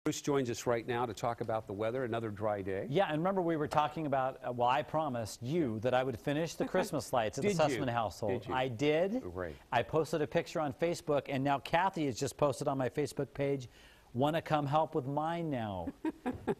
Bruce joins us right now to talk about the weather, another dry day. Yeah, and remember we were talking about, well, I promised you that I would finish the Christmas lights at the Sussman household. Did you? I did. Great. I posted a picture on Facebook, and now Kathy has just posted on my Facebook page, want to come help with mine now.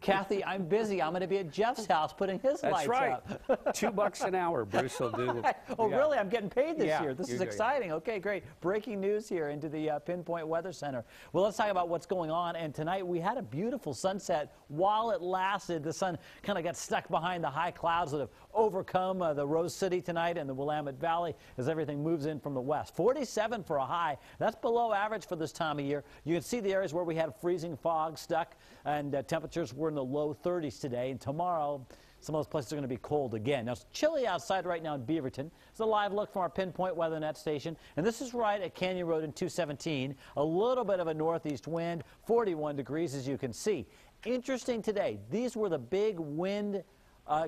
Kathy, I'm busy. I'm going to be at Jeff's house putting his lights up. That's right. $2 an hour, Bruce will do. Oh, yeah. Really? I'm getting paid this year. This is do. exciting. Okay, great. Breaking news here into the Pinpoint Weather Center. Well, let's talk about what's going on. And tonight we had a beautiful sunset while it lasted. The sun kind of got stuck behind the high clouds that have overcome the Rose City tonight and the Willamette Valley as everything moves in from the west. 47 for a high. That's below average for this time of year. You can see the areas where we had freezing fog stuck, and temperatures were in the low 30s today. And tomorrow, some of those places are going to be cold again. Now, it's chilly outside right now in Beaverton. It's a live look from our Pinpoint Weather Net station. And this is right at Canyon Road in 217. A little bit of a northeast wind, 41 degrees as you can see. Interesting today, these were the big wind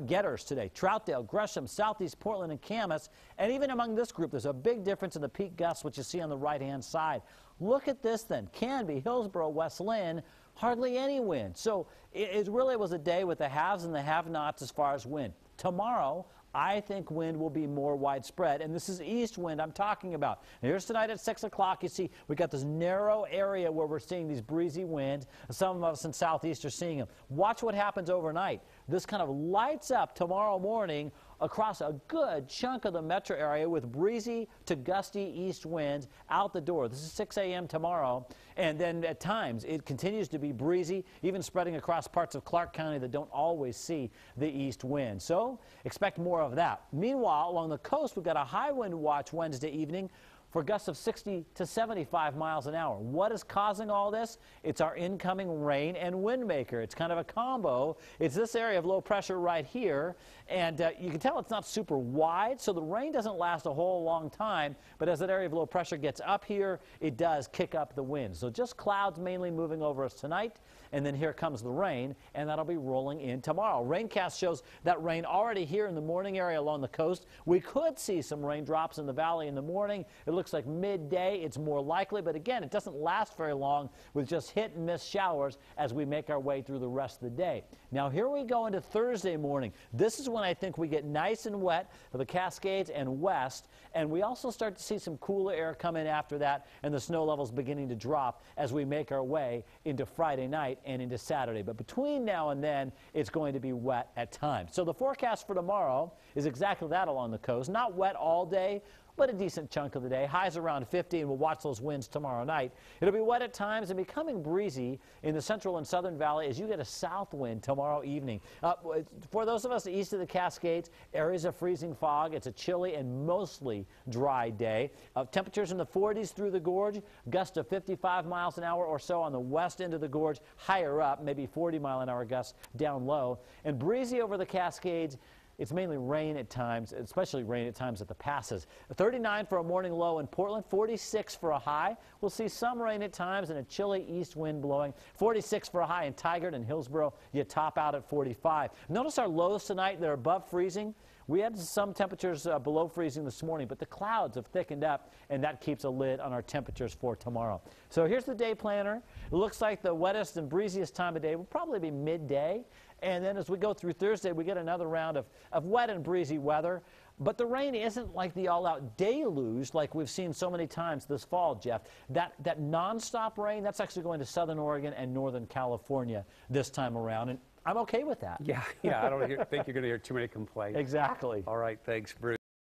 getters today. Troutdale, Gresham, Southeast Portland, and Camas. And even among this group, there's a big difference in the peak gusts, which you see on the right-hand side. Look at this then. Canby, Hillsborough, West Lynn, hardly any wind. So it really was a day with the haves and the have-nots as far as wind. Tomorrow, I think wind will be more widespread, and this is east wind I'm talking about. Now, here's tonight at 6 o'clock. You see we got this narrow area where we're seeing these breezy winds. Some of us in southeast are seeing them. Watch what happens overnight. This kind of lights up tomorrow morning across a good chunk of the metro area with breezy to gusty east winds out the door. This is 6 a.m. tomorrow, and then at times it continues to be breezy, even spreading across parts of Clark County that don't always see the east wind. So expect more of that. Meanwhile, along the coast, we've got a high wind watch Wednesday evening for gusts of 60 to 75 miles an hour. What is causing all this? It's our incoming rain and wind maker. It's kind of a combo. It's this area of low pressure right here, and you can tell it's not super wide, so the rain doesn't last a whole long time, but as that area of low pressure gets up here, it does kick up the wind. So just clouds mainly moving over us tonight, and then here comes the rain, and that'll be rolling in tomorrow. Raincast shows that rain already here in the morning area along the coast. We could see some raindrops in the valley in the morning. It looks like midday it's more likely, but again, it doesn't last very long with just hit and miss showers as we make our way through the rest of the day. Now here we go into Thursday morning. This is when I think we get nice and wet for the Cascades and west, and we also start to see some cooler air come in after that, and the snow levels beginning to drop as we make our way into Friday night and into Saturday. But between now and then, it's going to be wet at times. So the forecast for tomorrow is exactly that along the coast. Not wet all day, but a decent chunk of the day. Highs around 50, and we'll watch those winds tomorrow night. It'll be wet at times and becoming breezy in the central and southern valley as you get a south wind tomorrow evening. For those of us east of the Cascades, areas of freezing fog. It's a chilly and mostly dry day. Temperatures in the 40s through the gorge, gusts of 55 miles an hour or so on the west end of the gorge. Higher up, maybe 40-mile-an-hour gusts down low. And breezy over the Cascades. It's mainly rain at times, especially rain at times at the passes. 39 for a morning low in Portland, 46 for a high. We'll see some rain at times and a chilly east wind blowing. 46 for a high in Tigard and Hillsborough. You top out at 45. Notice our lows tonight, they're above freezing. We had some temperatures below freezing this morning, but the clouds have thickened up, and that keeps a lid on our temperatures for tomorrow. So here's the day planner. It looks like the wettest and breeziest time of day will probably be midday. And then as we go through Thursday, we get another round of wet and breezy weather. But the rain isn't like the all-out deluge like we've seen so many times this fall, Jeff. That nonstop rain, that's actually going to southern Oregon and northern California this time around. And I'm okay with that. Yeah, I don't think you're going to hear too many complaints. Exactly. All right, thanks, Bruce.